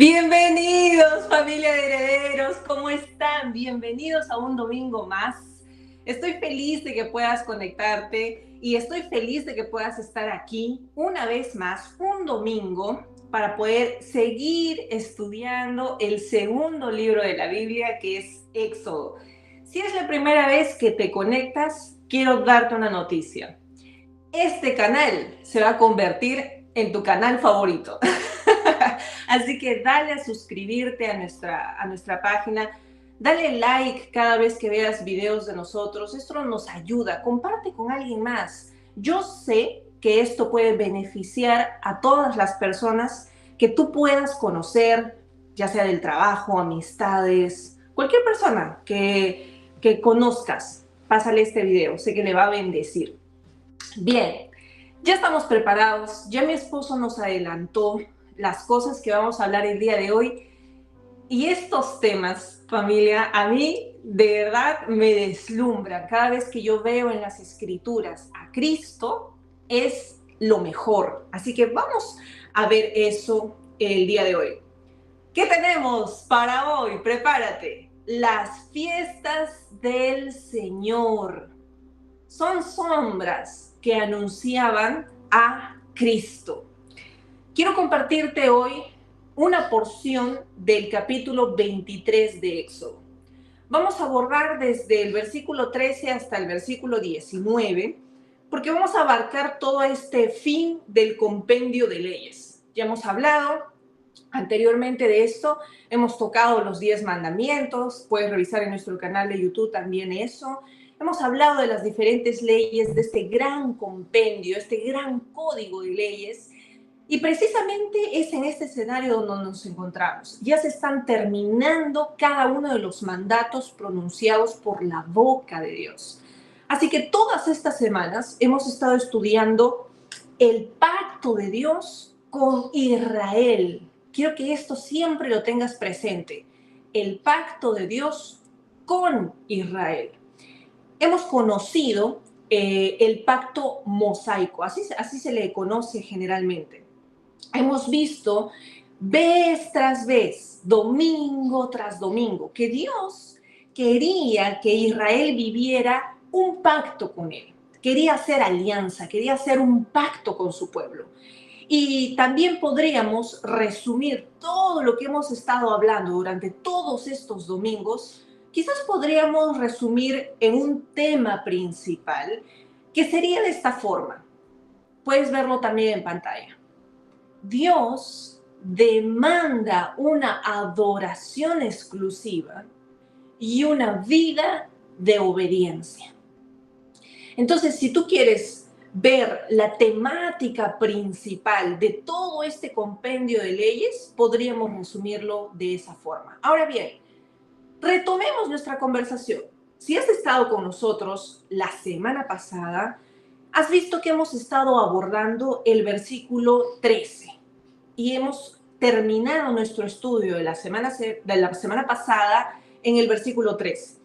Bienvenidos, familia de herederos, ¿cómo están? Bienvenidos a un domingo más. Estoy feliz de que puedas conectarte y estoy feliz de que puedas estar aquí una vez más, un domingo, para poder seguir estudiando el segundo libro de la Biblia, que es Éxodo. Si es la primera vez que te conectas, quiero darte una noticia. Este canal se va a convertir en tu canal favorito. Así que dale a suscribirte a nuestra página, dale like cada vez que veas videos de nosotros. Esto nos ayuda, comparte con alguien más. Yo sé que esto puede beneficiar a todas las personas que tú puedas conocer, ya sea del trabajo, amistades, cualquier persona que conozcas. Pásale este video, sé que le va a bendecir. Bien, ya estamos preparados, ya mi esposo nos adelantó las cosas que vamos a hablar el día de hoy. Y estos temas, familia, a mí de verdad me deslumbran. Cada vez que yo veo en las escrituras a Cristo, es lo mejor. Así que vamos a ver eso el día de hoy. ¿Qué tenemos para hoy? Prepárate. Las fiestas del Señor son sombras que anunciaban a Cristo. Quiero compartirte hoy una porción del capítulo 23 de Éxodo. Vamos a abordar desde el versículo 13 hasta el versículo 19, porque vamos a abarcar todo este fin del compendio de leyes. Ya hemos hablado anteriormente de esto, hemos tocado los 10 mandamientos, puedes revisar en nuestro canal de YouTube también eso. Hemos hablado de las diferentes leyes, de este gran compendio, este gran código de leyes. Y precisamente es en este escenario donde nos encontramos. Ya se están terminando cada uno de los mandatos pronunciados por la boca de Dios. Así que todas estas semanas hemos estado estudiando el pacto de Dios con Israel. Quiero que esto siempre lo tengas presente. El pacto de Dios con Israel. Hemos conocido el pacto mosaico, así se le conoce generalmente. Hemos visto vez tras vez, domingo tras domingo, que Dios quería que Israel viviera un pacto con él. Quería hacer alianza, quería hacer un pacto con su pueblo. Y también podríamos resumir todo lo que hemos estado hablando durante todos estos domingos. Quizás podríamos resumir en un tema principal que sería de esta forma. Puedes verlo también en pantalla. Dios demanda una adoración exclusiva y una vida de obediencia. Entonces, si tú quieres ver la temática principal de todo este compendio de leyes, podríamos resumirlo de esa forma. Ahora bien, retomemos nuestra conversación. Si has estado con nosotros la semana pasada, has visto que hemos estado abordando el versículo 13 y hemos terminado nuestro estudio de la semana pasada en el versículo 13.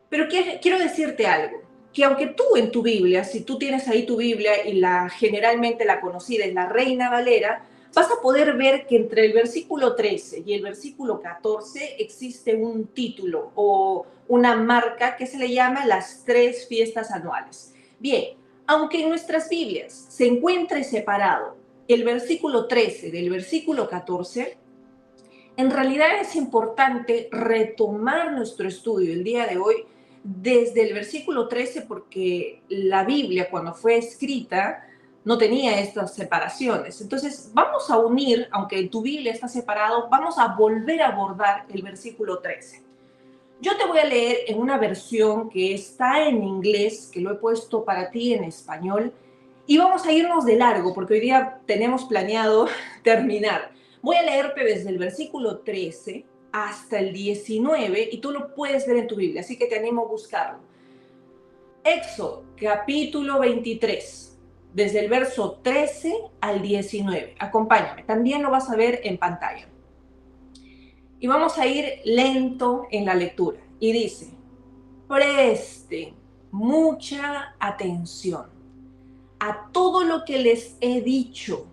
Pero quiero decirte algo, que aunque tú en tu Biblia, si tú tienes ahí tu Biblia y generalmente la conocida es la Reina Valera, vas a poder ver que entre el versículo 13 y el versículo 14 existe un título o una marca que se le llama las 3 fiestas anuales. Bien, aunque en nuestras Biblias se encuentre separado el versículo 13 del versículo 14, en realidad es importante retomar nuestro estudio el día de hoy desde el versículo 13 porque la Biblia cuando fue escrita no tenía estas separaciones. Entonces vamos a unir, aunque en tu Biblia está separado, vamos a volver a abordar el versículo 13. Yo te voy a leer en una versión que está en inglés, que lo he puesto para ti en español, y vamos a irnos de largo porque hoy día tenemos planeado terminar. Voy a leerte desde el versículo 13 hasta el 19 y tú lo puedes ver en tu Biblia, así que te animo a buscarlo. Éxodo, capítulo 23, desde el verso 13 al 19. Acompáñame, también lo vas a ver en pantalla. Y vamos a ir lento en la lectura. Y dice, presten mucha atención a todo lo que les he dicho.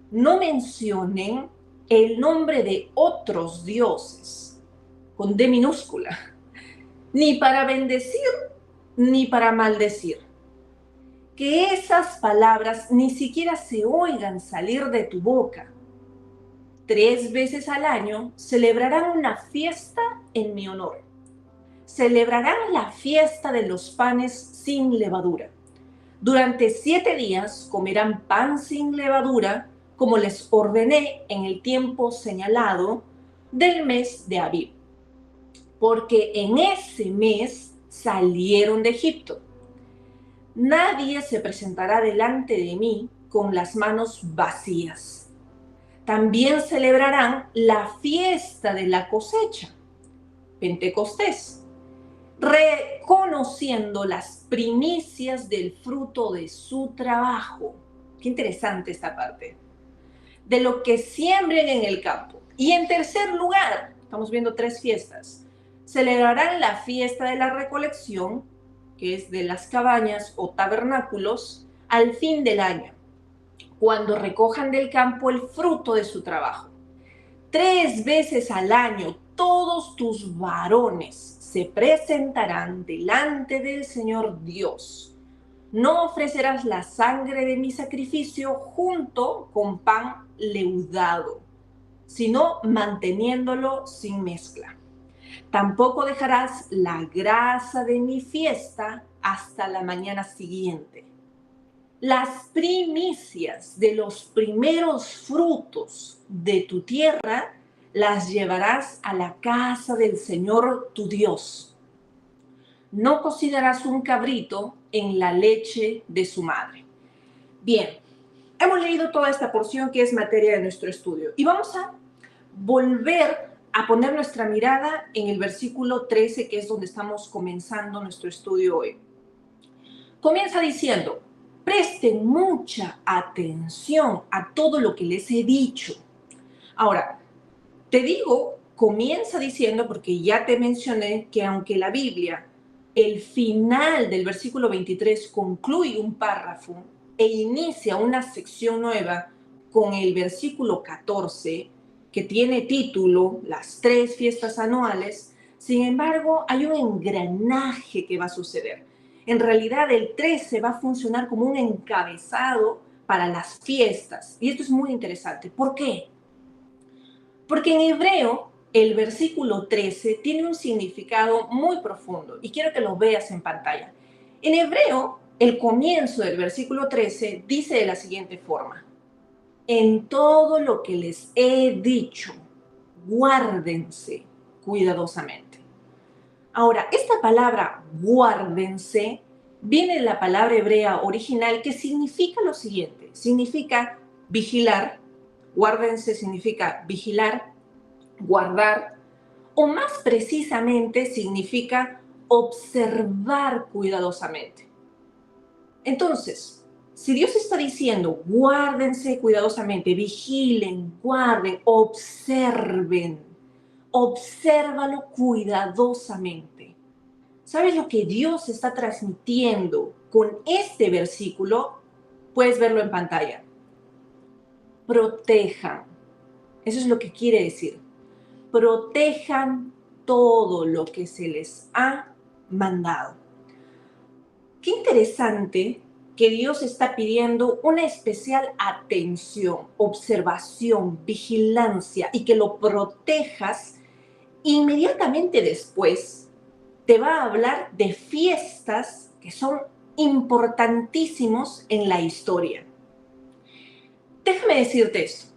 No mencionen el nombre de otros dioses, con D minúscula, ni para bendecir ni para maldecir. Que esas palabras ni siquiera se oigan salir de tu boca. 3 veces al año celebrarán una fiesta en mi honor. Celebrarán la fiesta de los panes sin levadura. Durante 7 días comerán pan sin levadura, como les ordené en el tiempo señalado del mes de Abib, porque en ese mes salieron de Egipto. Nadie se presentará delante de mí con las manos vacías. También celebrarán la fiesta de la cosecha, Pentecostés, reconociendo las primicias del fruto de su trabajo. Qué interesante esta parte. De lo que siembren en el campo. Y en tercer lugar, estamos viendo 3 fiestas. Celebrarán la fiesta de la recolección, que es de las cabañas o tabernáculos, al fin del año, cuando recojan del campo el fruto de su trabajo. 3 veces al año todos tus varones se presentarán delante del Señor Dios. No ofrecerás la sangre de mi sacrificio junto con pan leudado, sino manteniéndolo sin mezcla. Tampoco dejarás la grasa de mi fiesta hasta la mañana siguiente. Las primicias de los primeros frutos de tu tierra las llevarás a la casa del Señor tu Dios. No cocinarás un cabrito en la leche de su madre. Bien, hemos leído toda esta porción que es materia de nuestro estudio y vamos a volver a poner nuestra mirada en el versículo 13, que es donde estamos comenzando nuestro estudio hoy. Comienza diciendo: presten mucha atención a todo lo que les he dicho. Ahora, te digo, comienza diciendo, porque ya te mencioné que aunque la Biblia, el final del versículo 23 concluye un párrafo e inicia una sección nueva con el versículo 14, que tiene título Las 3 fiestas anuales. Sin embargo, hay un engranaje que va a suceder. En realidad, el 13 va a funcionar como un encabezado para las fiestas. Y esto es muy interesante. ¿Por qué? Porque en hebreo, el versículo 13 tiene un significado muy profundo. Y quiero que lo veas en pantalla. En hebreo, el comienzo del versículo 13 dice de la siguiente forma: en todo lo que les he dicho, guárdense cuidadosamente. Ahora, esta palabra guárdense viene de la palabra hebrea original que significa lo siguiente. Significa vigilar. Guárdense significa vigilar, guardar, o más precisamente significa observar cuidadosamente. Entonces, si Dios está diciendo, guárdense cuidadosamente, vigilen, guarden, observen, obsérvalo cuidadosamente. ¿Sabes lo que Dios está transmitiendo con este versículo? Puedes verlo en pantalla. Protejan. Eso es lo que quiere decir. Protejan todo lo que se les ha mandado. Qué interesante que Dios está pidiendo una especial atención, observación, vigilancia y que lo protejas. Inmediatamente después te va a hablar de fiestas que son importantísimos en la historia. Déjame decirte esto.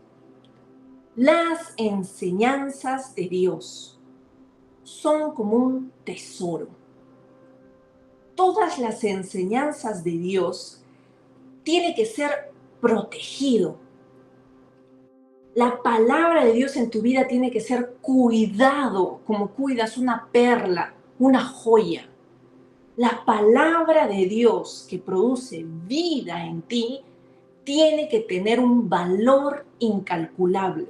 Las enseñanzas de Dios son como un tesoro. Todas las enseñanzas de Dios tienen que ser protegido. La palabra de Dios en tu vida tiene que ser cuidado, como cuidas una perla, una joya. La palabra de Dios que produce vida en ti tiene que tener un valor incalculable.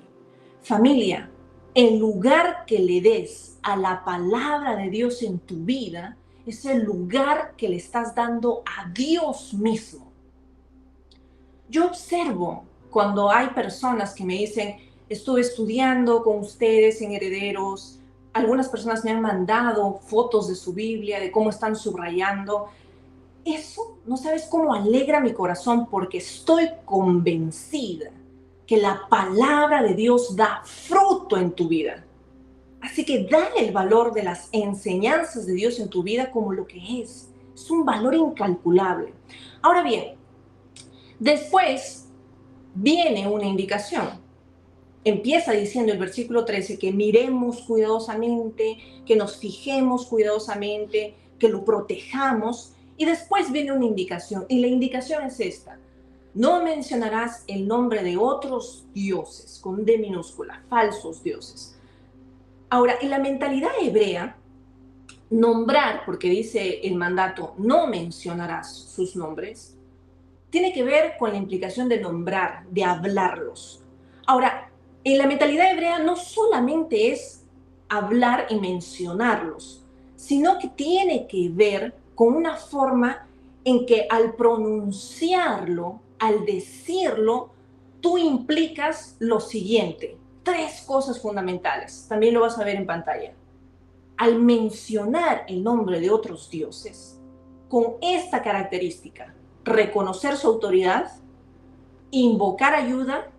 Familia, el lugar que le des a la palabra de Dios en tu vida es el lugar que le estás dando a Dios mismo. Yo observo cuando hay personas que me dicen, estuve estudiando con ustedes en Herederos. Algunas personas me han mandado fotos de su Biblia, de cómo están subrayando. Eso no sabes cómo alegra mi corazón, porque estoy convencida que la palabra de Dios da fruto en tu vida. Así que dale el valor de las enseñanzas de Dios en tu vida como lo que es. Es un valor incalculable. Ahora bien, después viene una indicación. Empieza diciendo el versículo 13 que miremos cuidadosamente, que nos fijemos cuidadosamente, que lo protejamos. Y después viene una indicación. Y la indicación es esta: no mencionarás el nombre de otros dioses, con D minúscula, falsos dioses. Ahora, en la mentalidad hebrea, nombrar, porque dice el mandato, no mencionarás sus nombres, tiene que ver con la implicación de nombrar, de hablarlos. Ahora, en la mentalidad hebrea no solamente es hablar y mencionarlos, sino que tiene que ver con una forma en que al pronunciarlo, al decirlo, tú implicas lo siguiente. 3 cosas fundamentales. También lo vas a ver en pantalla. Al mencionar el nombre de otros dioses, con esta característica: reconocer su autoridad, invocar ayuda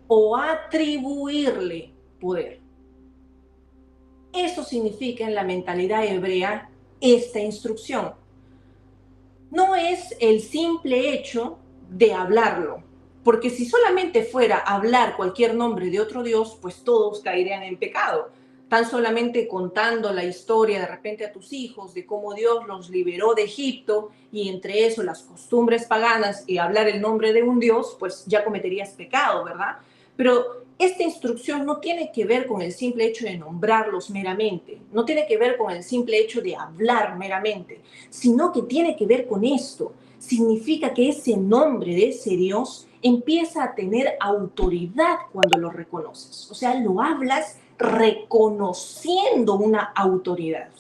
o atribuirle poder. Eso significa en la mentalidad hebrea esta instrucción. No es el simple hecho de hablarlo, porque si solamente fuera hablar cualquier nombre de otro dios, pues todos caerían en pecado. Tan solamente contando la historia de repente a tus hijos de cómo Dios los liberó de Egipto, y entre eso las costumbres paganas y hablar el nombre de un dios, pues ya cometerías pecado, ¿verdad? Pero esta instrucción no tiene que ver con el simple hecho de nombrarlos meramente, no tiene que ver con el simple hecho de hablar meramente, sino que tiene que ver con esto. Significa que ese nombre de ese Dios empieza a tener autoridad cuando lo reconoces. O sea, lo hablas reconociendo una autoridad.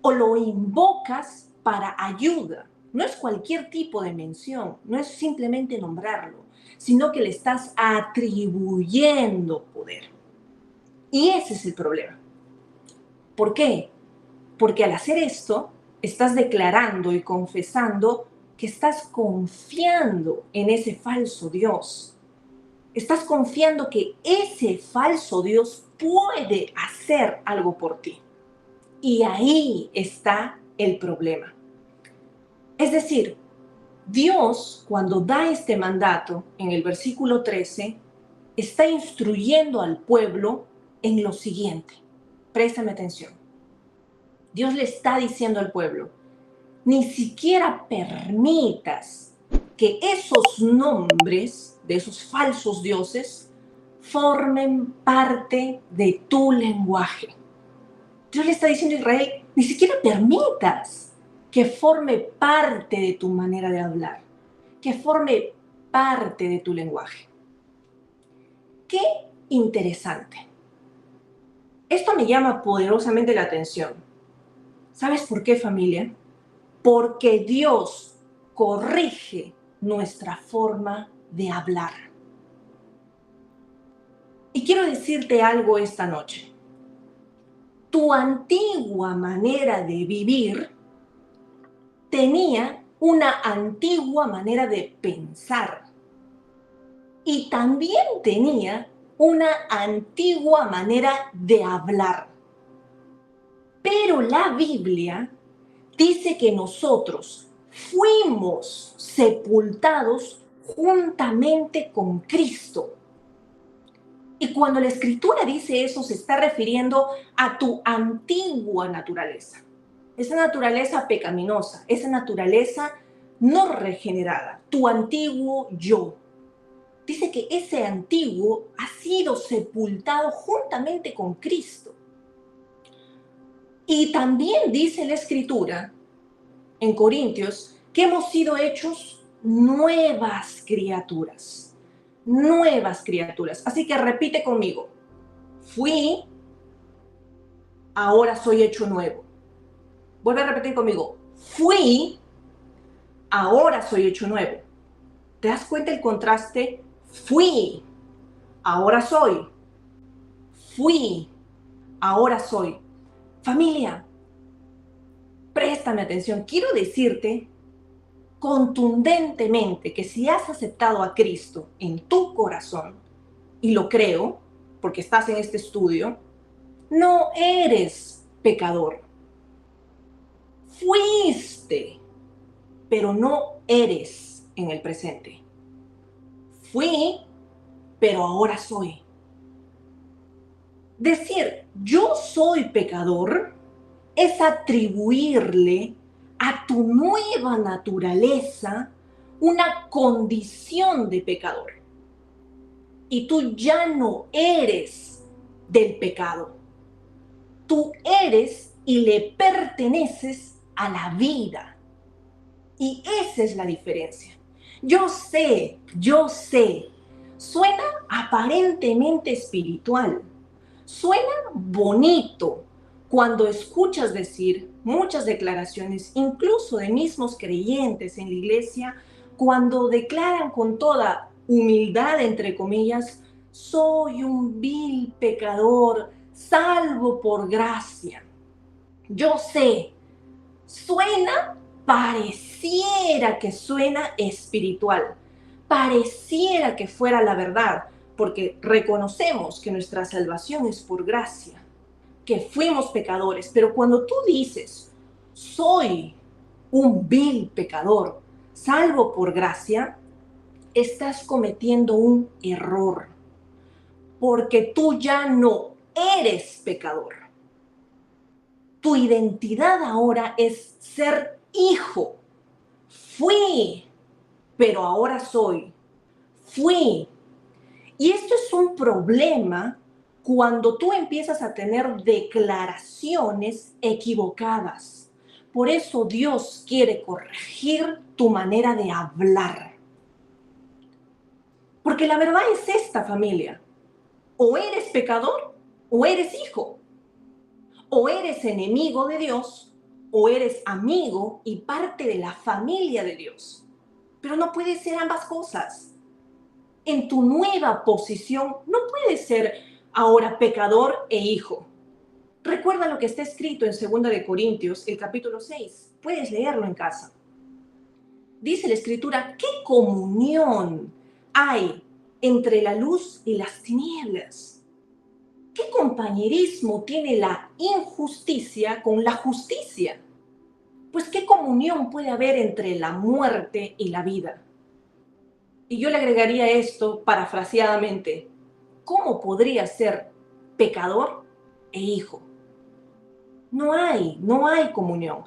O lo invocas para ayuda. No es cualquier tipo de mención, no es simplemente nombrarlo, sino que le estás atribuyendo poder. Y ese es el problema. ¿Por qué? Porque al hacer esto, estás declarando y confesando que estás confiando en ese falso Dios. Estás confiando que ese falso Dios puede hacer algo por ti. Y ahí está el problema. Es decir, Dios, cuando da este mandato en el versículo 13, está instruyendo al pueblo en lo siguiente. Préstame atención. Dios le está diciendo al pueblo: ni siquiera permitas que esos nombres de esos falsos dioses formen parte de tu lenguaje. Dios le está diciendo a Israel: ni siquiera permitas que forme parte de tu manera de hablar, que forme parte de tu lenguaje. Qué interesante. Esto me llama poderosamente la atención. ¿Sabes por qué, familia? Porque Dios corrige nuestra forma de hablar. Y quiero decirte algo esta noche. Tu antigua manera de vivir tenía una antigua manera de pensar. Y también tenía una antigua manera de hablar. Pero la Biblia dice que nosotros fuimos sepultados juntamente con Cristo. Y cuando la Escritura dice eso, se está refiriendo a tu antigua naturaleza. Esa naturaleza pecaminosa, esa naturaleza no regenerada, tu antiguo yo. Dice que ese antiguo ha sido sepultado juntamente con Cristo. Y también dice la Escritura en Corintios que hemos sido hechos nuevas criaturas. Nuevas criaturas. Así que repite conmigo: fui, ahora soy hecho nuevo. Vuelve a repetir conmigo: fui, ahora soy hecho nuevo. ¿Te das cuenta el contraste? Fui, ahora soy. Fui, ahora soy. Familia, préstame atención. Quiero decirte contundentemente que si has aceptado a Cristo en tu corazón, y lo creo, porque estás en este estudio, no eres pecador. Fuiste, pero no eres en el presente. Fui, pero ahora soy. Decir yo soy pecador es atribuirle a tu nueva naturaleza una condición de pecador. Y tú ya no eres del pecado. Tú eres y le perteneces a la vida. Y esa es la diferencia. Yo sé, suena aparentemente espiritual, suena bonito cuando escuchas decir muchas declaraciones, incluso de mismos creyentes en la iglesia, cuando declaran con toda humildad, entre comillas, soy un vil pecador, salvo por gracia. Yo sé, pareciera que suena espiritual, pareciera que fuera la verdad, porque reconocemos que nuestra salvación es por gracia, que fuimos pecadores, pero cuando tú dices, soy un vil pecador, salvo por gracia, estás cometiendo un error, porque tú ya no eres pecador. Tu identidad ahora es ser hijo. Fui, pero ahora soy. Fui. Y esto es un problema cuando tú empiezas a tener declaraciones equivocadas. Por eso Dios quiere corregir tu manera de hablar. Porque la verdad es esta, familia. O eres pecador o eres hijo. O eres enemigo de Dios o eres amigo y parte de la familia de Dios. Pero no puede ser ambas cosas. En tu nueva posición no puedes ser ahora pecador e hijo. Recuerda lo que está escrito en 2 de Corintios, el capítulo 6. Puedes leerlo en casa. Dice la Escritura, ¿qué comunión hay entre la luz y las tinieblas? ¿Qué compañerismo tiene la injusticia con la justicia? Pues ¿qué comunión puede haber entre la muerte y la vida? Y yo le agregaría esto parafraseadamente, ¿cómo podría ser pecador e hijo? No hay comunión.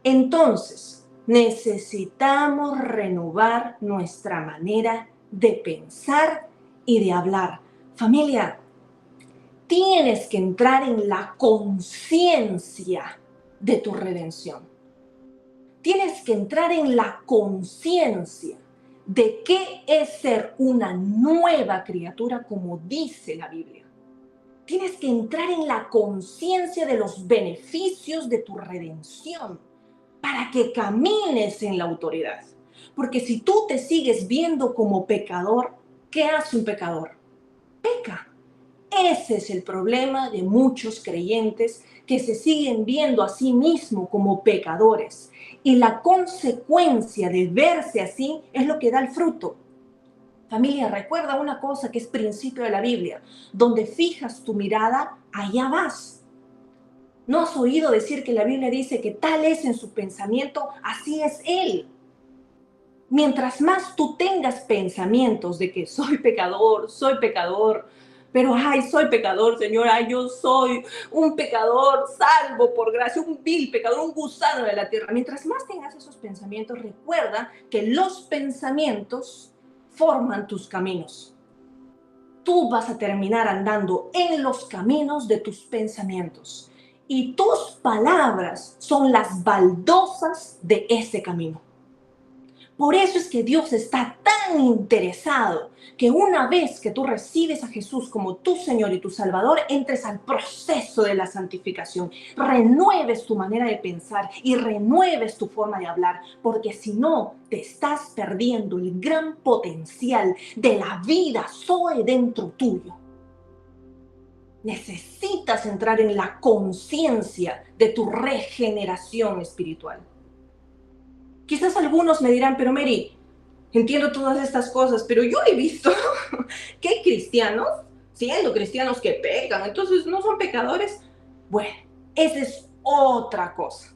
Entonces, necesitamos renovar nuestra manera de pensar y de hablar. Familia, tienes que entrar en la conciencia de tu redención. Tienes que entrar en la conciencia de qué es ser una nueva criatura, como dice la Biblia. Tienes que entrar en la conciencia de los beneficios de tu redención para que camines en la autoridad. Porque si tú te sigues viendo como pecador, ¿qué hace un pecador? Peca. Ese es el problema de muchos creyentes que se siguen viendo a sí mismos como pecadores. Y la consecuencia de verse así es lo que da el fruto. Familia, recuerda una cosa que es principio de la Biblia. Donde fijas tu mirada, allá vas. ¿No has oído decir que la Biblia dice que tal es en su pensamiento, así es Él? Mientras más tú tengas pensamientos de que soy pecador, pero soy pecador, Señor, yo soy un pecador salvo por gracia, un vil pecador, un gusano de la tierra. Mientras más tengas esos pensamientos, recuerda que los pensamientos forman tus caminos. Tú vas a terminar andando en los caminos de tus pensamientos y tus palabras son las baldosas de ese camino. Por eso es que Dios está tan interesado que una vez que tú recibes a Jesús como tu Señor y tu Salvador, entres al proceso de la santificación, renueves tu manera de pensar y renueves tu forma de hablar, porque si no, te estás perdiendo el gran potencial de la vida Zoe dentro tuyo. Necesitas entrar en la conciencia de tu regeneración espiritual. Quizás algunos me dirán, pero Mary, entiendo todas estas cosas, pero yo he visto que hay cristianos, siendo cristianos, que pecan, entonces no son pecadores. Bueno, esa es otra cosa.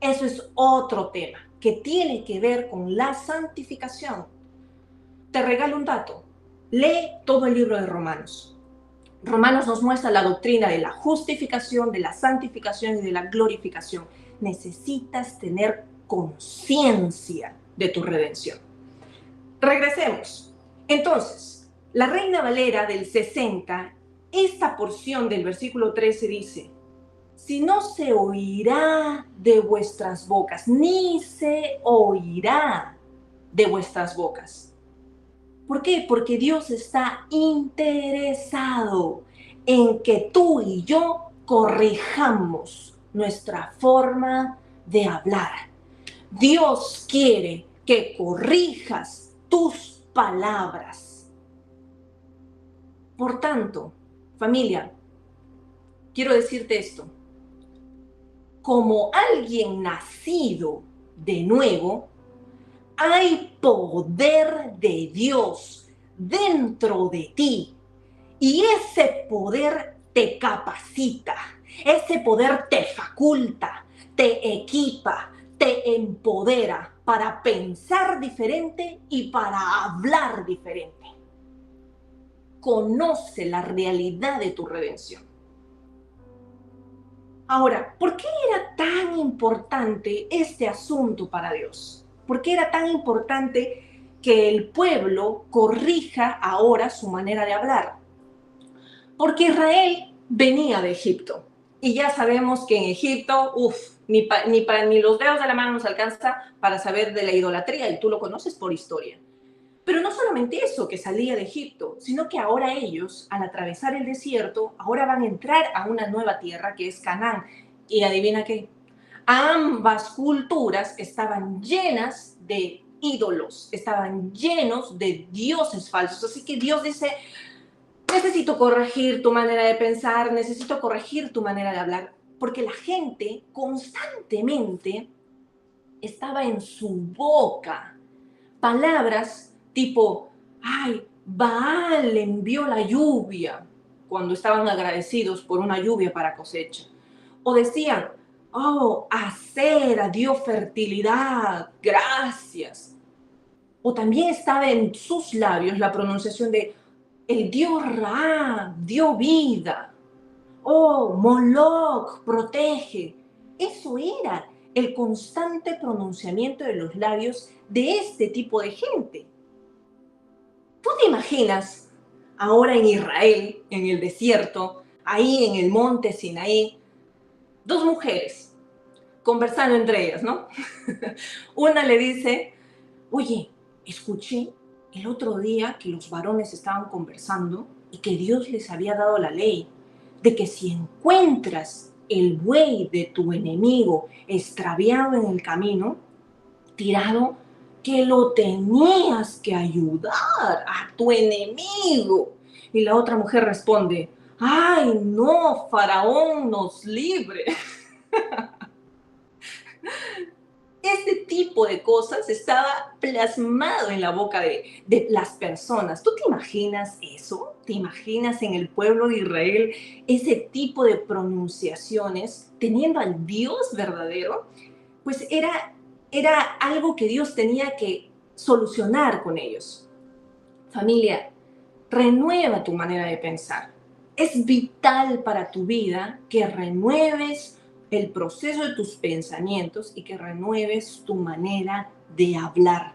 Eso es otro tema que tiene que ver con la santificación. Te regalo un dato. Lee todo el libro de Romanos. Romanos nos muestra la doctrina de la justificación, de la santificación y de la glorificación. Necesitas tener conciencia de tu redención. Regresemos. Entonces, la Reina Valera del 60, esta porción del versículo 13 dice: si no se oirá de vuestras bocas, ni se oirá de vuestras bocas. ¿Por qué? Porque Dios está interesado en que tú y yo corrijamos nuestra forma de hablar. Dios quiere que corrijas tus palabras. Por tanto, familia, quiero decirte esto. Como alguien nacido de nuevo, hay poder de Dios dentro de ti. Y ese poder te capacita, ese poder te faculta, te equipa, te empodera para pensar diferente y para hablar diferente. Conoce la realidad de tu redención. Ahora, ¿por qué era tan importante este asunto para Dios? ¿Por qué era tan importante que el pueblo corrija ahora su manera de hablar? Porque Israel venía de Egipto. Y ya sabemos que en Egipto, ni los dedos de la mano nos alcanza para saber de la idolatría, y tú lo conoces por historia. Pero no solamente eso, que salía de Egipto, sino que ahora ellos, al atravesar el desierto, ahora van a entrar a una nueva tierra que es Canaán. Y adivina qué, ambas culturas estaban llenas de ídolos, estaban llenos de dioses falsos. Así que Dios dice: necesito corregir tu manera de pensar, necesito corregir tu manera de hablar, porque la gente constantemente estaba en su boca palabras tipo: ay, Baal envió la lluvia, cuando estaban agradecidos por una lluvia para cosecha. O decían: oh, Acera dio fertilidad, gracias. O también estaba en sus labios la pronunciación de: el dios Ra dio vida. Oh, Moloch protege. Eso era el constante pronunciamiento de los labios de este tipo de gente. ¿Tú te imaginas ahora en Israel, en el desierto, ahí en el monte Sinaí, dos mujeres conversando entre ellas, ¿no? Una le dice: oye, escuché el otro día que los varones estaban conversando y que Dios les había dado la ley de que si encuentras el buey de tu enemigo extraviado en el camino, tirado, que lo tenías que ayudar a tu enemigo. Y la otra mujer responde: ay, no, Faraón nos libre. Este tipo de cosas estaba plasmado en la boca de las personas. ¿Tú te imaginas eso? ¿Te imaginas en el pueblo de Israel ese tipo de pronunciaciones teniendo al Dios verdadero? Pues era algo que Dios tenía que solucionar con ellos. Familia, renueva tu manera de pensar. Es vital para tu vida que renueves el proceso de tus pensamientos y que renueves tu manera de hablar.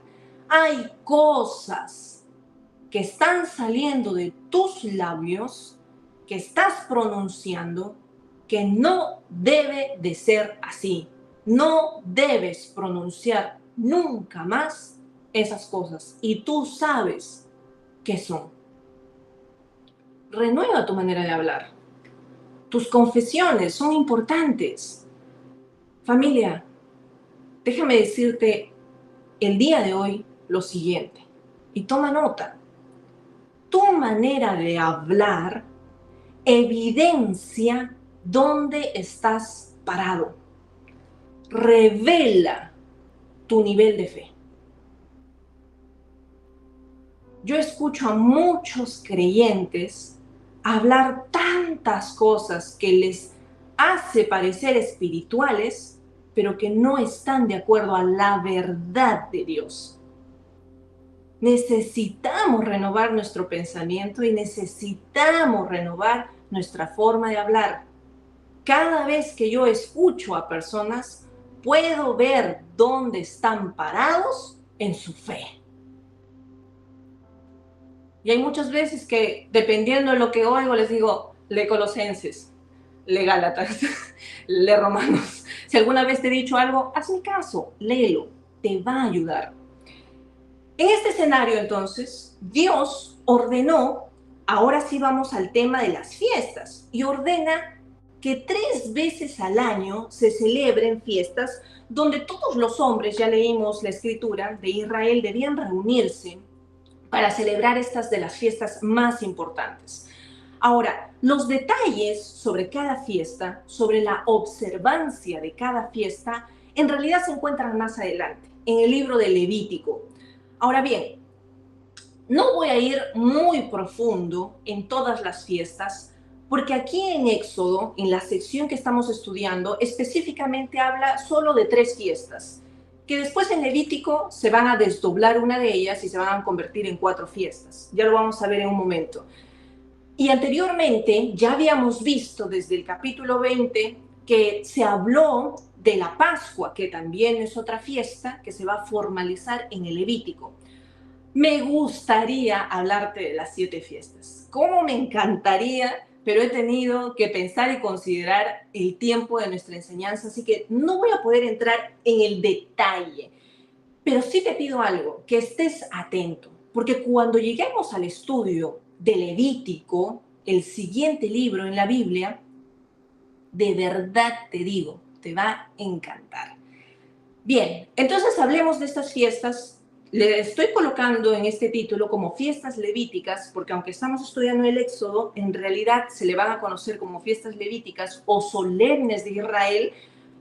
Hay cosas que están saliendo de tus labios, que estás pronunciando, que no debe de ser así. No debes pronunciar nunca más esas cosas y tú sabes qué son. Renueva tu manera de hablar. Tus confesiones son importantes. Familia, déjame decirte el día de hoy lo siguiente. Y toma nota. Tu manera de hablar evidencia dónde estás parado. Revela tu nivel de fe. Yo escucho a muchos creyentes hablar tantas cosas que les hace parecer espirituales, pero que no están de acuerdo a la verdad de Dios. Necesitamos renovar nuestro pensamiento y necesitamos renovar nuestra forma de hablar. Cada vez que yo escucho a personas, puedo ver dónde están parados en su fe. Y hay muchas veces que, dependiendo de lo que oigo, les digo, lee Colosenses, lee Gálatas, lee Romanos. Si alguna vez te he dicho algo, hazme caso, léelo, te va a ayudar. En este escenario, entonces, Dios ordenó, ahora sí vamos al tema de las fiestas, y ordena que 3 veces al año se celebren fiestas donde todos los hombres, ya leímos la escritura, de Israel debían reunirse para celebrar estas de las fiestas más importantes. Ahora, los detalles sobre cada fiesta, sobre la observancia de cada fiesta, en realidad se encuentran más adelante, en el libro de Levítico. Ahora bien, no voy a ir muy profundo en todas las fiestas, porque aquí en Éxodo, en la sección que estamos estudiando, específicamente habla solo de 3 fiestas, que después en Levítico se van a desdoblar una de ellas y se van a convertir en 4 fiestas. Ya lo vamos a ver en un momento. Y anteriormente ya habíamos visto desde el capítulo 20 que se habló de la Pascua, que también es otra fiesta que se va a formalizar en el Levítico. Me gustaría hablarte de las 7 fiestas. Cómo me encantaría, pero he tenido que pensar y considerar el tiempo de nuestra enseñanza, así que no voy a poder entrar en el detalle. Pero sí te pido algo, que estés atento, porque cuando lleguemos al estudio de Levítico, el siguiente libro en la Biblia, de verdad te digo, te va a encantar. Bien, entonces hablemos de estas fiestas. Le estoy colocando en este título como fiestas levíticas, porque aunque estamos estudiando el Éxodo, en realidad se le van a conocer como fiestas levíticas o solemnes de Israel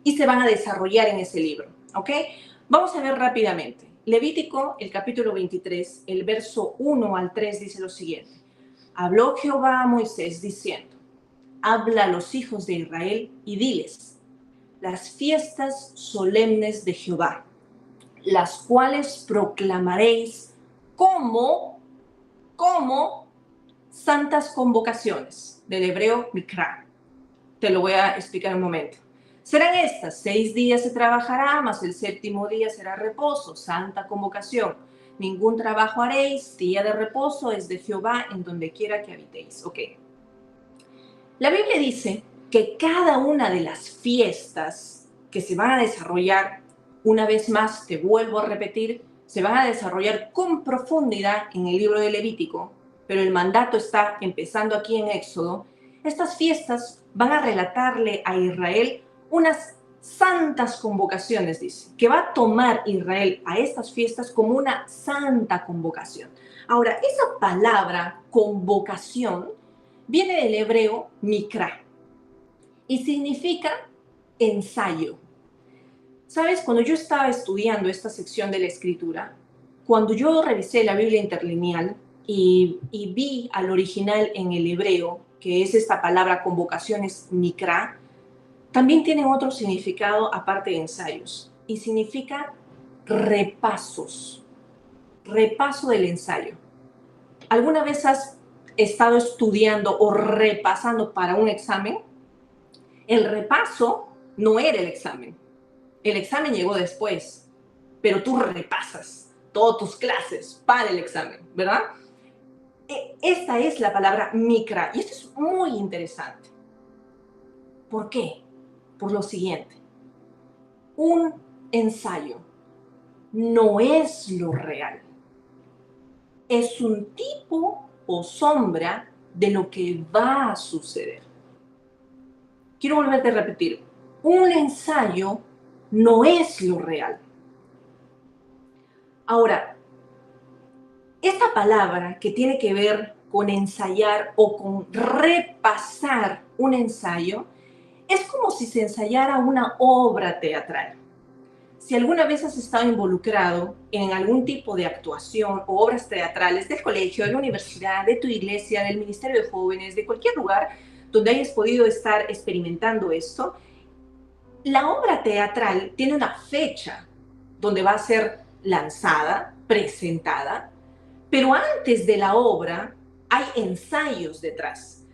y se van a desarrollar en ese libro, ¿ok? Vamos a ver rápidamente. Levítico, el capítulo 23, el verso 1 al 3 dice lo siguiente. Habló Jehová a Moisés diciendo, habla a los hijos de Israel y diles, las fiestas solemnes de Jehová, las cuales proclamaréis como santas convocaciones, del hebreo mikra. Te lo voy a explicar un momento. Serán estas, 6 días se trabajará, mas el 7º día será reposo, santa convocación. Ningún trabajo haréis, día de reposo es de Jehová en donde quiera que habitéis. Ok. La Biblia dice que cada una de las fiestas que se van a desarrollar, una vez más, te vuelvo a repetir, se van a desarrollar con profundidad en el libro de Levítico, pero el mandato está empezando aquí en Éxodo. Estas fiestas van a relatarle a Israel unas santas convocaciones, dice, que va a tomar Israel a estas fiestas como una santa convocación. Ahora, esa palabra convocación viene del hebreo mikra y significa ensayo. ¿Sabes? Cuando yo estaba estudiando esta sección de la escritura, cuando yo revisé la Biblia interlineal y vi al original en el hebreo, que es esta palabra convocación, es mikra, también tiene otro significado aparte de ensayos, y significa repasos, repaso del ensayo. ¿Alguna vez has estado estudiando o repasando para un examen? El repaso no era el examen. El examen llegó después, pero tú repasas todas tus clases para el examen, ¿verdad? Esta es la palabra mikra y esto es muy interesante. ¿Por qué? Por lo siguiente. Un ensayo no es lo real. Es un tipo o sombra de lo que va a suceder. Quiero volverte a repetir. Un ensayo no es lo real. Ahora, esta palabra que tiene que ver con ensayar o con repasar un ensayo, es como si se ensayara una obra teatral. Si alguna vez has estado involucrado en algún tipo de actuación o obras teatrales del colegio, de la universidad, de tu iglesia, del ministerio de jóvenes, de cualquier lugar donde hayas podido estar experimentando esto, la obra teatral tiene una fecha donde va a ser lanzada, presentada, pero antes de la obra hay ensayos detrás.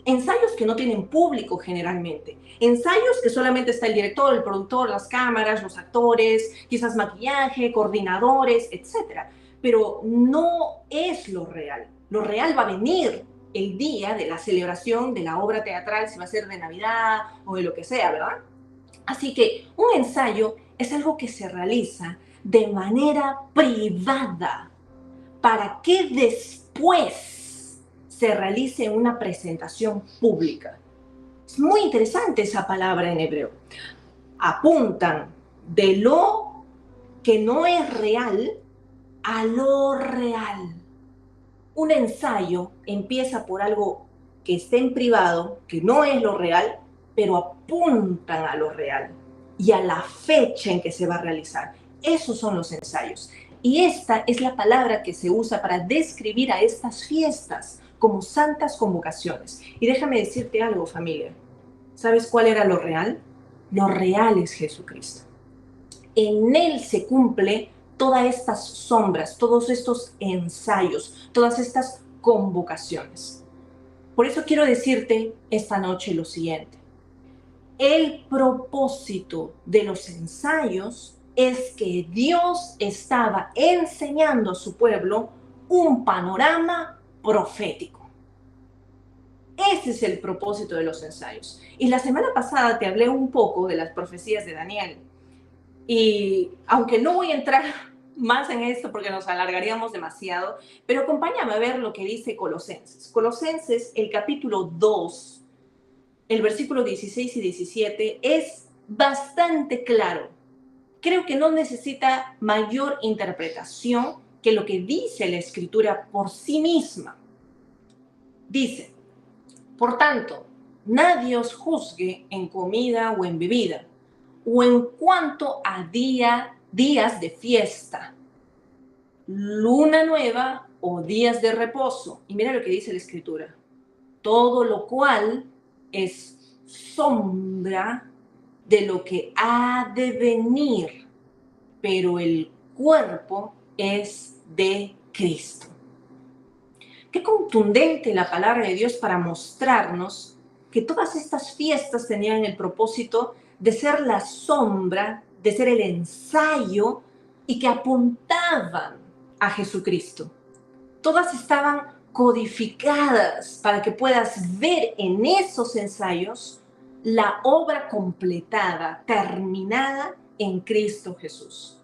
Ensayos que no tienen público generalmente. Ensayos que solamente está el director, el productor, las cámaras, los actores, quizás maquillaje, coordinadores, etc. Pero no es lo real. Lo real va a venir el día de la celebración de la obra teatral, si va a ser de Navidad o de lo que sea, ¿verdad? Así que un ensayo es algo que se realiza de manera privada para que después se realice una presentación pública. Es muy interesante esa palabra en hebreo. Apuntan de lo que no es real a lo real. Un ensayo empieza por algo que esté en privado, que no es lo real, pero apuntan a lo real y a la fecha en que se va a realizar. Esos son los ensayos. Y esta es la palabra que se usa para describir a estas fiestas como santas convocaciones. Y déjame decirte algo, familia. ¿Sabes cuál era lo real? Lo real es Jesucristo. En Él se cumple todas estas sombras, todos estos ensayos, todas estas convocaciones. Por eso quiero decirte esta noche lo siguiente. El propósito de los ensayos es que Dios estaba enseñando a su pueblo un panorama profético. Ese es el propósito de los ensayos. Y la semana pasada te hablé un poco de las profecías de Daniel. Y aunque no voy a entrar más en esto porque nos alargaríamos demasiado, pero acompáñame a ver lo que dice Colosenses. Colosenses, el capítulo 2, el versículo 16 y 17, es bastante claro. Creo que no necesita mayor interpretación que lo que dice la Escritura por sí misma. Dice, por tanto, nadie os juzgue en comida o en bebida, o en cuanto a días de fiesta, luna nueva o días de reposo. Y mira lo que dice la Escritura. Todo lo cual es sombra de lo que ha de venir, pero el cuerpo es de Cristo. Qué contundente la palabra de Dios para mostrarnos que todas estas fiestas tenían el propósito de ser la sombra, de ser el ensayo y que apuntaban a Jesucristo. Todas estaban codificadas para que puedas ver en esos ensayos la obra completada, terminada en Cristo Jesús.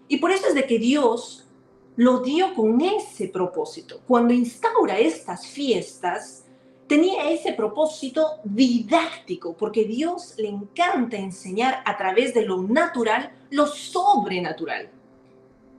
Y por eso es de que Dios lo dio con ese propósito. Cuando instaura estas fiestas, tenía ese propósito didáctico, porque Dios le encanta enseñar a través de lo natural, lo sobrenatural.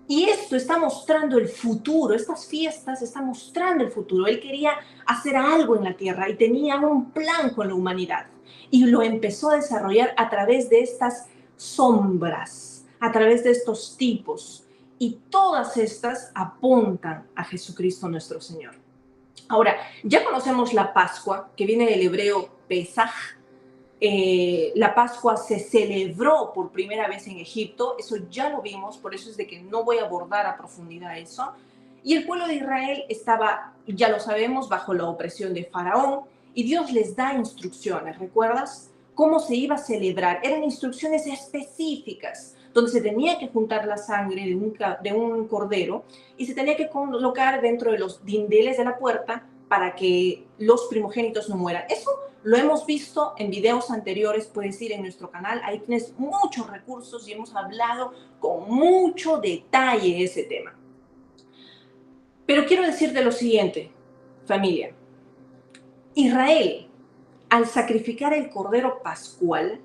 Y esto está mostrando el futuro, estas fiestas están mostrando el futuro. Él quería hacer algo en la tierra y tenía un plan con la humanidad. Y lo empezó a desarrollar a través de estas sombras, a través de estos tipos. Y todas estas apuntan a Jesucristo nuestro Señor. Ahora, ya conocemos la Pascua, que viene del hebreo Pesaj. La Pascua se celebró por primera vez en Egipto, eso ya lo vimos, por eso es de que no voy a abordar a profundidad eso. Y el pueblo de Israel estaba, ya lo sabemos, bajo la opresión de Faraón, y Dios les da instrucciones, ¿recuerdas? ¿Cómo se iba a celebrar? Eran instrucciones específicas, donde se tenía que juntar la sangre de un cordero y se tenía que colocar dentro de los dinteles de la puerta para que los primogénitos no mueran. Eso lo hemos visto en videos anteriores, puedes ir en nuestro canal, ahí tienes muchos recursos y hemos hablado con mucho detalle ese tema. Pero quiero decirte lo siguiente, familia. Israel, al sacrificar el cordero pascual,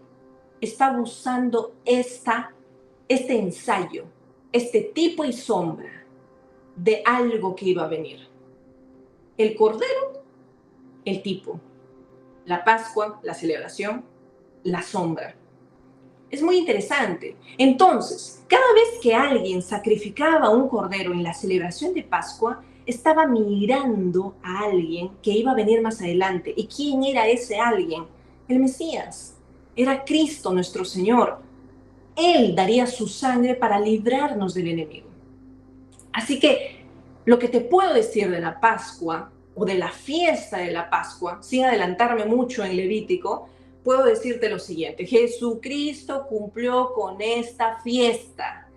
estaba usando este ensayo, este tipo y sombra de algo que iba a venir. El cordero, el tipo. La Pascua, la celebración, la sombra. Es muy interesante. Entonces, cada vez que alguien sacrificaba un cordero en la celebración de Pascua, estaba mirando a alguien que iba a venir más adelante. ¿Y quién era ese alguien? El Mesías. Era Cristo nuestro Señor. Él daría su sangre para librarnos del enemigo. Así que lo que te puedo decir de la Pascua o de la fiesta de la Pascua, sin adelantarme mucho en Levítico, puedo decirte lo siguiente: Jesucristo cumplió con esta fiesta.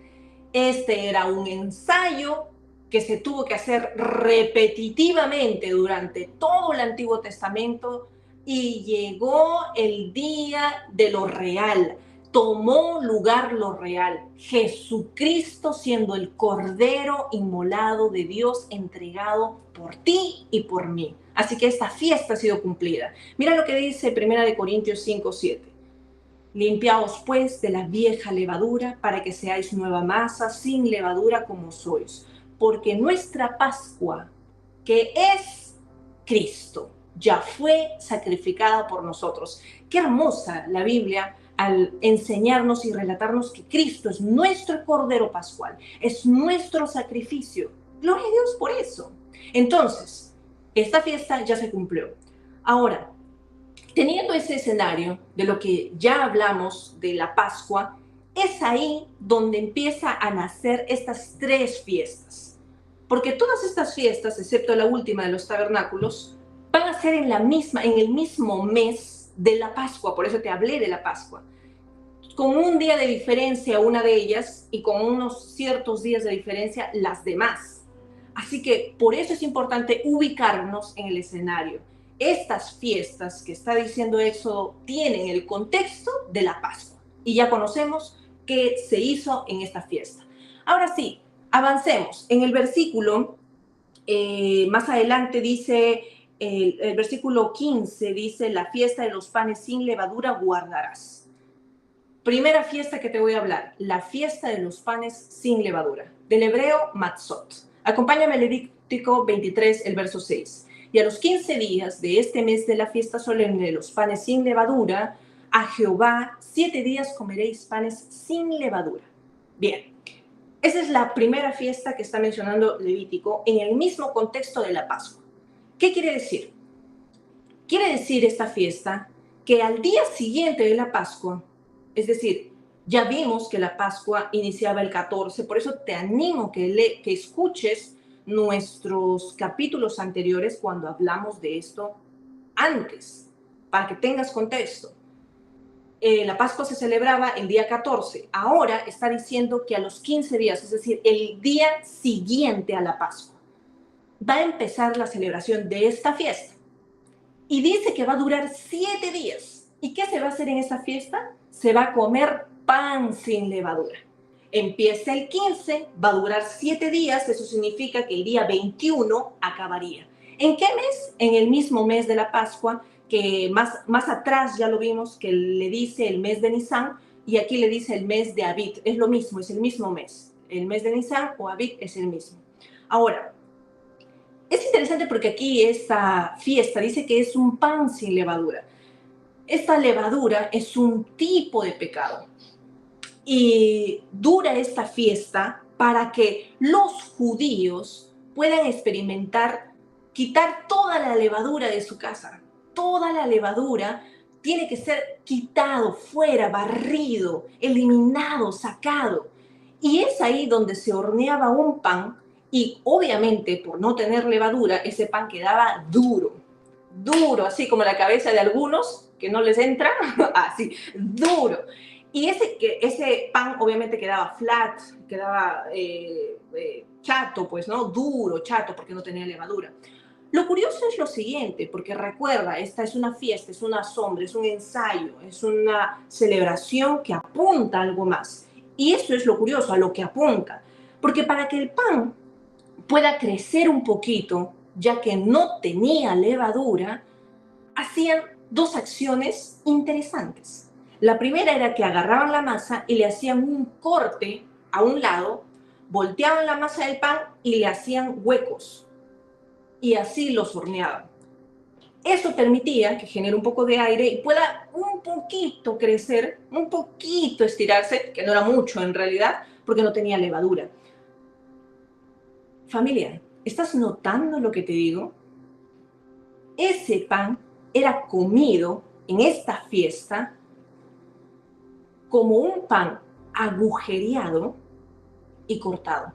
Este era un ensayo que se tuvo que hacer repetitivamente durante todo el Antiguo Testamento y llegó el día de lo real. Tomó lugar lo real. Jesucristo siendo el Cordero inmolado de Dios, entregado por ti y por mí. Así que esta fiesta ha sido cumplida. Mira lo que dice 1 Corintios 5:7. Limpiaos pues de la vieja levadura para que seáis nueva masa, sin levadura como sois. Porque nuestra Pascua, que es Cristo, ya fue sacrificada por nosotros. Qué hermosa la Biblia al enseñarnos y relatarnos que Cristo es nuestro Cordero Pascual, es nuestro sacrificio. Gloria a Dios por eso. Entonces, esta fiesta ya se cumplió. Ahora, teniendo ese escenario de lo que ya hablamos de la Pascua, es ahí donde empieza a nacer estas tres fiestas. Porque todas estas fiestas, excepto la última de los tabernáculos, van a ser en el mismo mes de la Pascua. Por eso te hablé de la Pascua. Con un día de diferencia una de ellas y con unos ciertos días de diferencia las demás. Así que por eso es importante ubicarnos en el escenario. Estas fiestas que está diciendo Éxodo tienen el contexto de la Pascua. Y ya conocemos qué se hizo en esta fiesta. Ahora sí, avancemos. En el versículo, más adelante dice, el versículo 15 dice, la fiesta de los panes sin levadura guardarás. Primera fiesta que te voy a hablar, la fiesta de los panes sin levadura. Del hebreo, matzot. Acompáñame a Levítico 23, el verso 6. Y a los 15 días de este mes de la fiesta solemne de los panes sin levadura, a Jehová 7 días comeréis panes sin levadura. Bien, esa es la primera fiesta que está mencionando Levítico en el mismo contexto de la Pascua. ¿Qué quiere decir? Quiere decir esta fiesta que al día siguiente de la Pascua, es decir, ya vimos que la Pascua iniciaba el 14, por eso te animo que escuches nuestros capítulos anteriores cuando hablamos de esto antes, para que tengas contexto. La Pascua se celebraba el día 14. Ahora está diciendo que a los 15 días, es decir, el día siguiente a la Pascua, va a empezar la celebración de esta fiesta. Y dice que va a durar 7 días. ¿Y qué se va a hacer en esta fiesta? Se va a comer pan sin levadura. Empieza el 15, va a durar 7 días, eso significa que el día 21 acabaría. ¿En qué mes? En el mismo mes de la Pascua, que más atrás ya lo vimos, que le dice el mes de Nisan, y aquí le dice el mes de Abib. Es lo mismo, es el mismo mes. El mes de Nisan o Abib es el mismo. Ahora, es interesante porque aquí esta fiesta dice que es un pan sin levadura. Esta levadura es un tipo de pecado. Y dura esta fiesta para que los judíos puedan experimentar, quitar toda la levadura de su casa. Toda la levadura tiene que ser quitado, fuera, barrido, eliminado, sacado. Y es ahí donde se horneaba un pan y obviamente por no tener levadura, ese pan quedaba duro, así como la cabeza de algunos que no les entra, así, duro. Y ese pan obviamente quedaba flat, quedaba chato, pues, ¿no? Duro, chato, porque no tenía levadura. Lo curioso es lo siguiente, porque recuerda, esta es una fiesta, es una sombra, es un ensayo, es una celebración que apunta a algo más. Y eso es lo curioso, a lo que apunta. Porque para que el pan pueda crecer un poquito, ya que no tenía levadura, hacían dos acciones interesantes. La primera era que agarraban la masa y le hacían un corte a un lado, volteaban la masa del pan y le hacían huecos y así los horneaban. Eso permitía que genere un poco de aire y pueda un poquito crecer, un poquito estirarse, que no era mucho en realidad, porque no tenía levadura. Familia, ¿estás notando lo que te digo? Ese pan era comido en esta fiesta como un pan agujereado y cortado.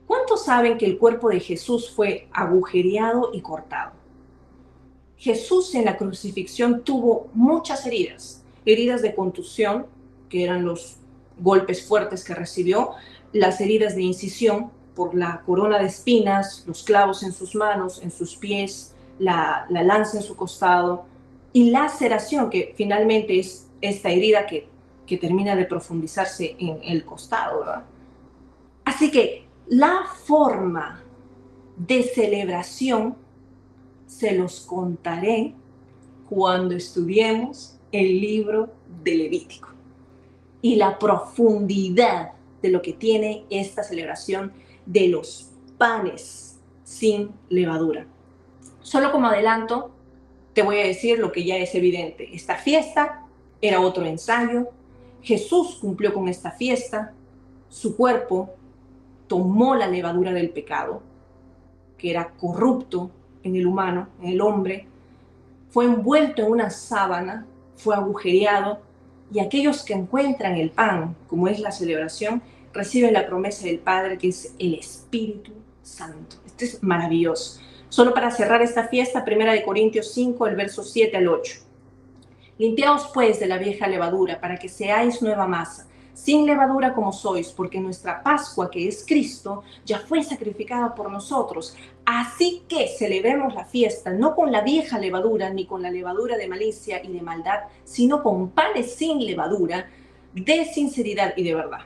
¿Cuántos saben que el cuerpo de Jesús fue agujereado y cortado? Jesús en la crucifixión tuvo muchas heridas, heridas de contusión, que eran los golpes fuertes que recibió, las heridas de incisión por la corona de espinas, los clavos en sus manos, en sus pies, la lanza en su costado, y laceración, que finalmente es esta herida que termina de profundizarse en el costado, ¿verdad? Así que la forma de celebración se los contaré cuando estudiemos el libro de Levítico y la profundidad de lo que tiene esta celebración de los panes sin levadura. Solo como adelanto, te voy a decir lo que ya es evidente. Esta fiesta era otro ensayo. Jesús cumplió con esta fiesta. Su cuerpo tomó la levadura del pecado, que era corrupto en el humano, en el hombre, fue envuelto en una sábana, fue agujereado, y aquellos que encuentran el pan, como es la celebración, reciben la promesa del Padre, que es el Espíritu Santo. Esto es maravilloso. Solo para cerrar esta fiesta, 1 Corintios 5, el verso 7 al 8. Limpiaos pues de la vieja levadura, para que seáis nueva masa, sin levadura como sois, porque nuestra Pascua, que es Cristo, ya fue sacrificada por nosotros. Así que celebremos la fiesta, no con la vieja levadura, ni con la levadura de malicia y de maldad, sino con panes sin levadura, de sinceridad y de verdad.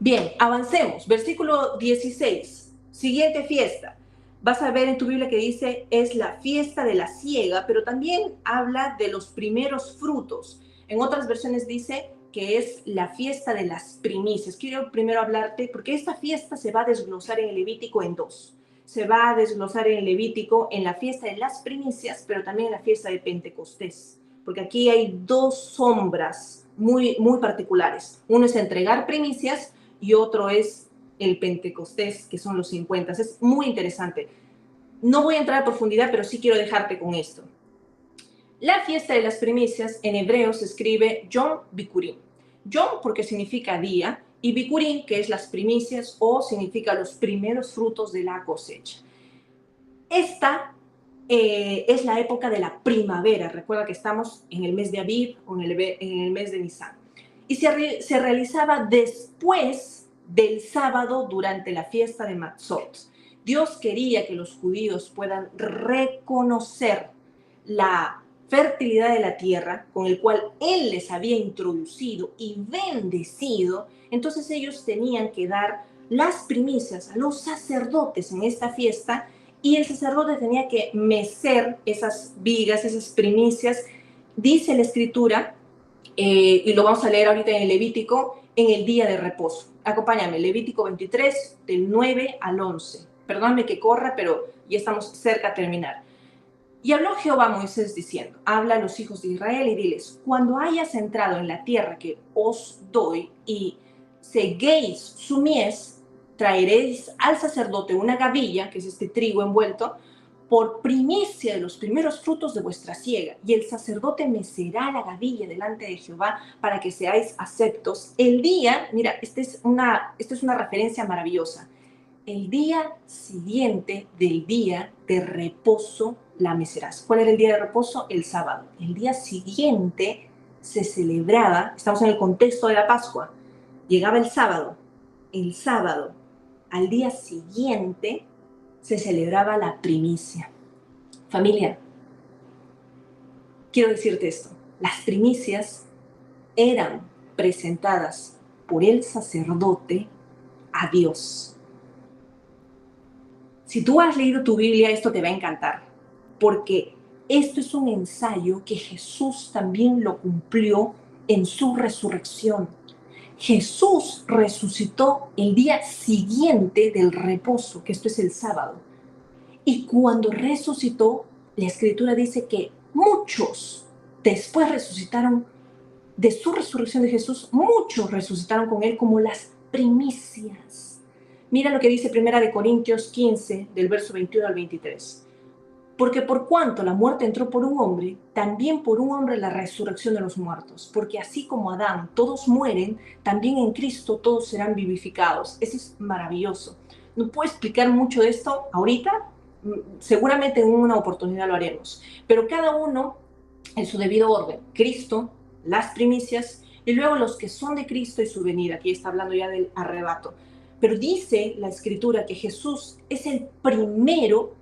Bien, avancemos. Versículo 16. Siguiente fiesta. Vas a ver en tu Biblia que dice, es la fiesta de la siega, pero también habla de los primeros frutos. En otras versiones dice que es la fiesta de las primicias. Quiero primero hablarte, porque esta fiesta se va a desglosar en el Levítico en dos. Se va a desglosar en el Levítico en la fiesta de las primicias, pero también en la fiesta de Pentecostés. Porque aquí hay dos sombras muy particulares. Uno es entregar primicias y otro es el Pentecostés, que son los 50. Es muy interesante. No voy a entrar a profundidad, pero sí quiero dejarte con esto. La fiesta de las primicias en hebreo se escribe Yom Bikurim. Yom porque significa día y Bikurim, que es las primicias o significa los primeros frutos de la cosecha. Esta es la época de la primavera. Recuerda que estamos en el mes de Aviv o en el mes de Nisan. Y se realizaba después del sábado durante la fiesta de Matzot. Dios quería que los judíos puedan reconocer la fertilidad de la tierra con el cual Él les había introducido y bendecido. Entonces ellos tenían que dar las primicias a los sacerdotes en esta fiesta y el sacerdote tenía que mecer esas vigas, esas primicias. Dice la Escritura, y lo vamos a leer ahorita en el Levítico, en el día de reposo. Acompáñame, Levítico 23, del 9 al 11. Perdóname que corra, pero ya estamos cerca a terminar. Y habló Jehová a Moisés diciendo, habla a los hijos de Israel y diles, cuando hayas entrado en la tierra que os doy y seguéis su mies, traeréis al sacerdote una gavilla, que es este trigo envuelto, por primicia de los primeros frutos de vuestra siega, y el sacerdote mecerá la gavilla delante de Jehová para que seáis aceptos. El día, mira, esta es una referencia maravillosa, el día siguiente del día de reposo la mecerás. ¿Cuál era el día de reposo? El sábado. El día siguiente se celebraba, estamos en el contexto de la Pascua, llegaba el sábado, al día siguiente se celebraba la primicia. Familia, quiero decirte esto, las primicias eran presentadas por el sacerdote a Dios. Si tú has leído tu Biblia, esto te va a encantar, porque esto es un ensayo que Jesús también lo cumplió en su resurrección. Jesús resucitó el día siguiente del reposo, que esto es el sábado. Y cuando resucitó, la Escritura dice que muchos después resucitaron de su resurrección de Jesús, muchos resucitaron con él como las primicias. Mira lo que dice 1 Corintios 15, del verso 21 al 23. Porque por cuanto la muerte entró por un hombre, también por un hombre la resurrección de los muertos. Porque así como Adán todos mueren, también en Cristo todos serán vivificados. Eso es maravilloso. No puedo explicar mucho de esto ahorita, seguramente en una oportunidad lo haremos. Pero cada uno en su debido orden. Cristo, las primicias, y luego los que son de Cristo y su venida. Aquí está hablando ya del arrebato. Pero dice la Escritura que Jesús es el primero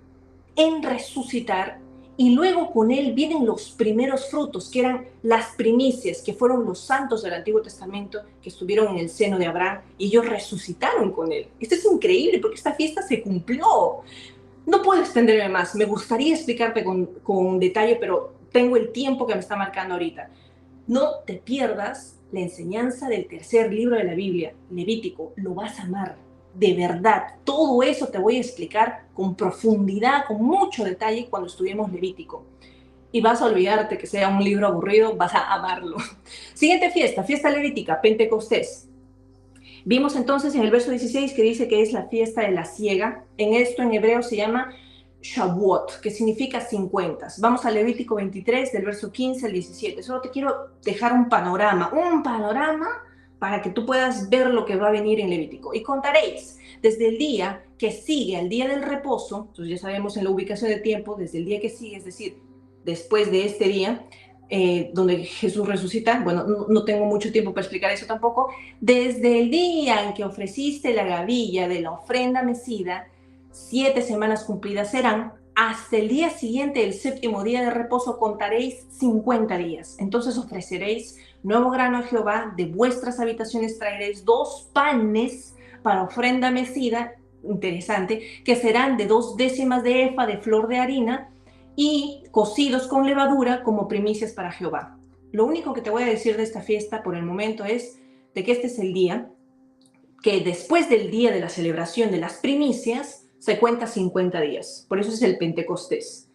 en resucitar, y luego con él vienen los primeros frutos, que eran las primicias, que fueron los santos del Antiguo Testamento que estuvieron en el seno de Abraham, y ellos resucitaron con él. Esto es increíble porque esta fiesta se cumplió. No puedo extenderme más, me gustaría explicarte con detalle, pero tengo el tiempo que me está marcando ahorita. No te pierdas la enseñanza del tercer libro de la Biblia, Levítico, lo vas a amar. De verdad, todo eso te voy a explicar con profundidad, con mucho detalle cuando estudiemos Levítico. Y vas a olvidarte que sea un libro aburrido, vas a amarlo. Siguiente fiesta, fiesta levítica, Pentecostés. Vimos entonces en el verso 16 que dice que es la fiesta de la siega. En esto en hebreo se llama Shavuot, que significa 50. Vamos a Levítico 23, del verso 15 al 17. Solo te quiero dejar un panorama para que tú puedas ver lo que va a venir en Levítico. Y contaréis desde el día que sigue al día del reposo, entonces ya sabemos en la ubicación del tiempo, desde el día que sigue, es decir, después de este día, donde Jesús resucita. Bueno, no tengo mucho tiempo para explicar eso tampoco. Desde el día en que ofreciste la gavilla de la ofrenda mecida, 7 semanas cumplidas serán, hasta el día siguiente, el séptimo día de reposo, contaréis 50 días. Entonces ofreceréis nuevo grano a Jehová, de vuestras habitaciones traeréis 2 panes para ofrenda mecida, interesante, que serán de 2 décimas de efa de flor de harina, y cocidos con levadura como primicias para Jehová. Lo único que te voy a decir de esta fiesta por el momento es de que este es el día que después del día de la celebración de las primicias se cuenta 50 días. Por eso es el Pentecostés.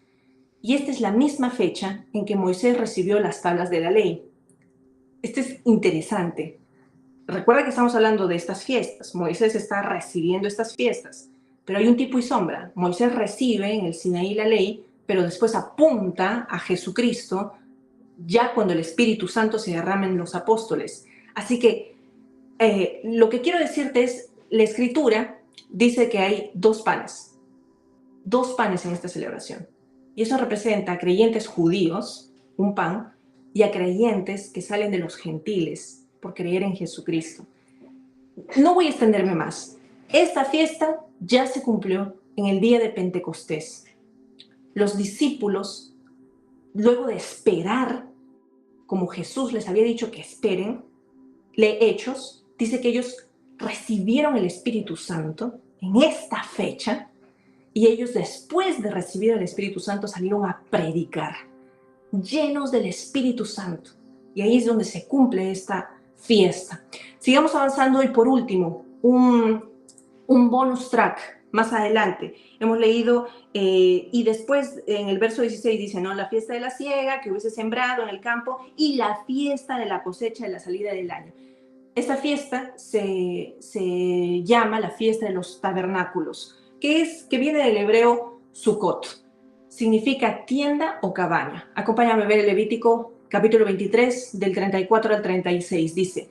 Y esta es la misma fecha en que Moisés recibió las tablas de la ley. Esto es interesante. Recuerda que estamos hablando de estas fiestas. Moisés está recibiendo estas fiestas. Pero hay un tipo y sombra. Moisés recibe en el Sinaí la ley, pero después apunta a Jesucristo ya cuando el Espíritu Santo se derrama en los apóstoles. Así que lo que quiero decirte es, la Escritura dice que hay 2 panes en esta celebración. Y eso representa a creyentes judíos, un pan, y a creyentes que salen de los gentiles por creer en Jesucristo. No voy a extenderme más. Esta fiesta ya se cumplió en el día de Pentecostés. Los discípulos, luego de esperar, como Jesús les había dicho que esperen, Hechos dice que ellos recibieron el Espíritu Santo en esta fecha, y ellos, después de recibir el Espíritu Santo, salieron a predicar, llenos del Espíritu Santo. Y ahí es donde se cumple esta fiesta. Sigamos avanzando, y por último, un bonus track más adelante. Hemos leído, y después en el verso 16 dice, ¿no? La fiesta de la siega que hubiese sembrado en el campo, y la fiesta de la cosecha de la salida del año. Esta fiesta se llama la fiesta de los tabernáculos, que viene del hebreo Sukkot. Significa tienda o cabaña. Acompáñame a ver el Levítico capítulo 23 del 34 al 36. Dice,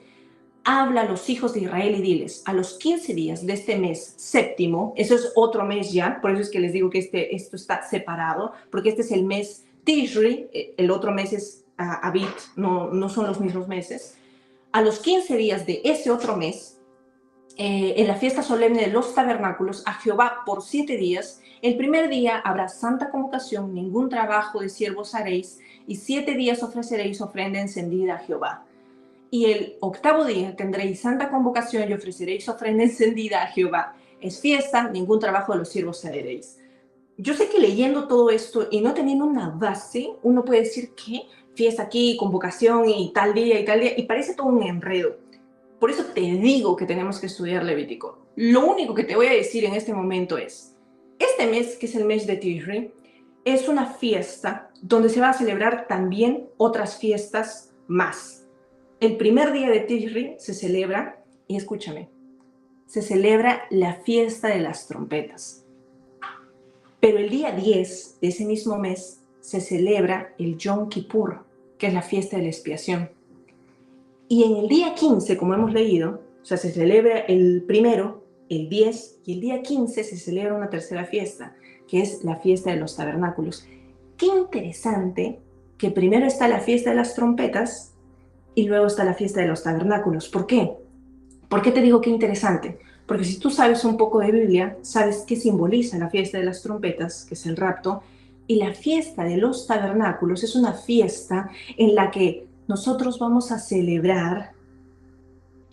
habla a los hijos de Israel y diles, a los 15 días de este mes séptimo, eso es otro mes ya, por eso es que les digo que esto está separado, porque este es el mes Tishri, el otro mes es Abit, no son los mismos meses. A los 15 días de ese otro mes, en la fiesta solemne de los tabernáculos a Jehová por 7 días. El primer día habrá santa convocación, ningún trabajo de siervos haréis, y 7 días ofreceréis ofrenda encendida a Jehová. Y el octavo día tendréis santa convocación y ofreceréis ofrenda encendida a Jehová. Es fiesta, ningún trabajo de los siervos haréis. Yo sé que leyendo todo esto y no teniendo una base, uno puede decir que fiesta aquí, convocación y tal día, y parece todo un enredo. Por eso te digo que tenemos que estudiar Levítico. Lo único que te voy a decir en este momento es, este mes, que es el mes de Tishri, es una fiesta donde se va a celebrar también otras fiestas más. El primer día de Tishri se celebra, y escúchame, se celebra la fiesta de las trompetas. Pero el día 10 de ese mismo mes se celebra el Yom Kippur, que es la fiesta de la expiación. Y en el día 15, como hemos leído, o sea, se celebra el primero, el 10, y el día 15 se celebra una tercera fiesta, que es la fiesta de los tabernáculos. Qué interesante que primero está la fiesta de las trompetas y luego está la fiesta de los tabernáculos. ¿Por qué? ¿Por qué te digo qué interesante? Porque si tú sabes un poco de Biblia, sabes qué simboliza la fiesta de las trompetas, que es el rapto, y la fiesta de los tabernáculos es una fiesta en la que nosotros vamos a celebrar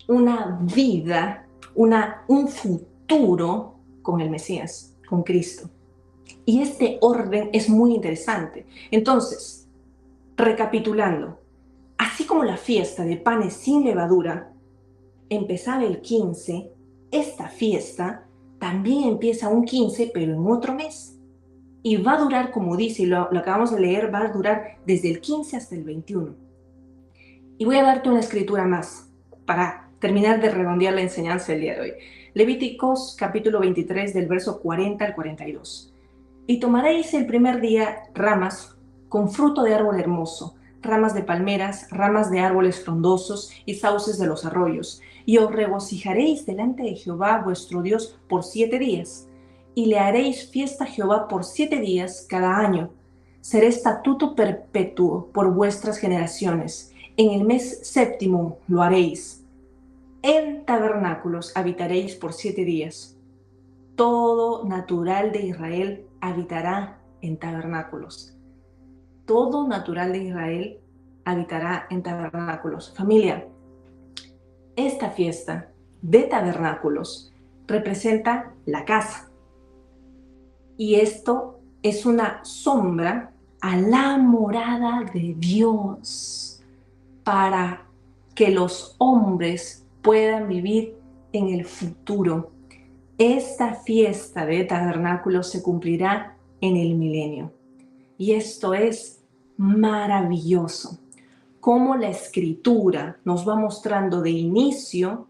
una vida, un futuro con el Mesías, con Cristo. Y este orden es muy interesante. Entonces, recapitulando, así como la fiesta de panes sin levadura empezaba el 15, esta fiesta también empieza un 15, pero en otro mes. Y va a durar, como dice, y lo acabamos de leer, va a durar desde el 15 hasta el 21. Y voy a darte una escritura más para terminar de redondear la enseñanza del día de hoy. Levíticos capítulo 23 del verso 40 al 42. Y tomaréis el primer día ramas con fruto de árbol hermoso, ramas de palmeras, ramas de árboles frondosos y sauces de los arroyos, y os regocijaréis delante de Jehová vuestro Dios por 7 días, y le haréis fiesta a Jehová por 7 días cada año. Será estatuto perpetuo por vuestras generaciones. En el mes séptimo lo haréis. En tabernáculos habitaréis por 7 días. Todo natural de Israel habitará en tabernáculos. Todo natural de Israel habitará en tabernáculos. Familia, esta fiesta de tabernáculos representa la casa. Y esto es una sombra a la morada de Dios para que los hombres puedan vivir en el futuro. Esta fiesta de tabernáculos se cumplirá en el milenio. Y esto es maravilloso. Cómo la Escritura nos va mostrando de inicio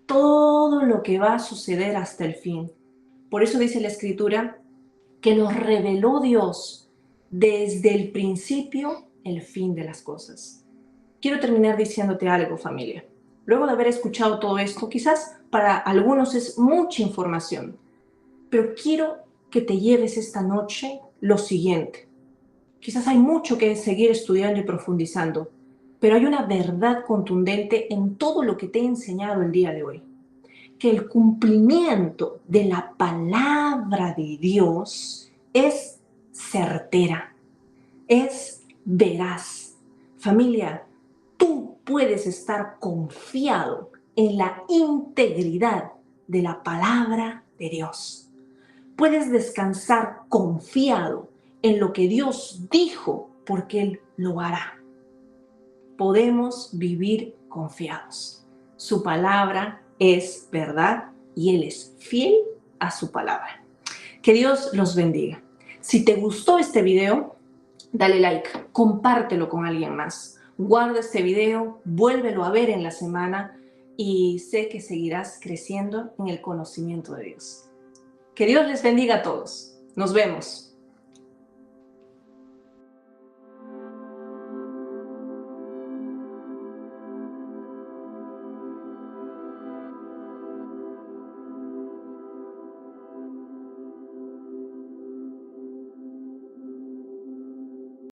todo lo que va a suceder hasta el fin. Por eso dice la Escritura que nos reveló Dios desde el principio el fin de las cosas. Quiero terminar diciéndote algo, familia. Luego de haber escuchado todo esto, quizás para algunos es mucha información, pero quiero que te lleves esta noche lo siguiente. Quizás hay mucho que seguir estudiando y profundizando, pero hay una verdad contundente en todo lo que te he enseñado el día de hoy. Que el cumplimiento de la palabra de Dios es certera, es veraz. Familia, tú puedes estar confiado en la integridad de la palabra de Dios. Puedes descansar confiado en lo que Dios dijo, porque Él lo hará. Podemos vivir confiados. Su palabra es verdad y Él es fiel a su palabra. Que Dios los bendiga. Si te gustó este video, dale like, compártelo con alguien más. Guarda este video, vuélvelo a ver en la semana y sé que seguirás creciendo en el conocimiento de Dios. Que Dios les bendiga a todos. Nos vemos.